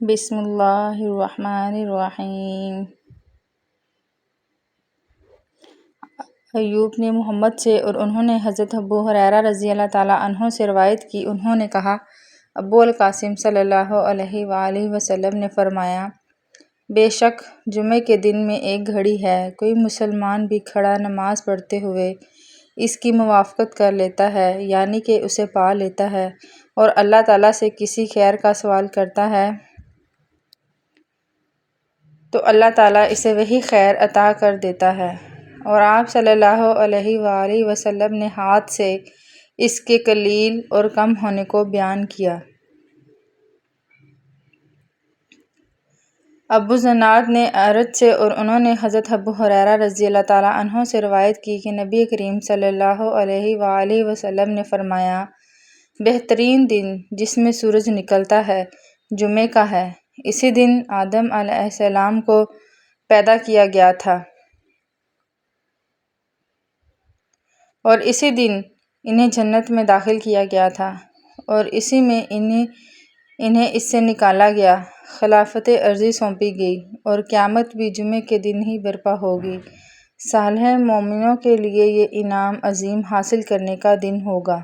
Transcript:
بسم اللہ الرحمن الرحیم۔ ایوب نے محمد سے اور انہوں نے حضرت ابو ہریرہ رضی اللہ تعالیٰ عنہ سے روایت کی، انہوں نے کہا، ابو القاسم صلی اللہ علیہ وآلہ وسلم نے فرمایا، بے شک جمعے کے دن میں ایک گھڑی ہے، کوئی مسلمان بھی کھڑا نماز پڑھتے ہوئے اس کی موافقت کر لیتا ہے، یعنی کہ اسے پا لیتا ہے، اور اللہ تعالیٰ سے کسی خیر کا سوال کرتا ہے تو اللہ تعالیٰ اسے وہی خیر عطا کر دیتا ہے۔ اور آپ صلی اللہ علیہ وآلہ وسلم نے ہاتھ سے اس کے قلیل اور کم ہونے کو بیان کیا۔ ابو زناد نے اعرج سے اور انہوں نے حضرت ابو ہریرہ رضی اللہ تعالیٰ عنہ سے روایت کی کہ نبی کریم صلی اللہ علیہ وآلہ وسلم نے فرمایا، بہترین دن جس میں سورج نکلتا ہے جمعے کا ہے، اسی دن آدم علیہ السلام کو پیدا کیا گیا تھا، اور اسی دن انہیں جنت میں داخل کیا گیا تھا، اور اسی میں انہیں اس سے نکالا گیا، خلافت ارضی سونپی گئی، اور قیامت بھی جمعے کے دن ہی برپا ہوگی۔ صالح مومنوں کے لیے یہ انعام عظیم حاصل کرنے کا دن ہوگا۔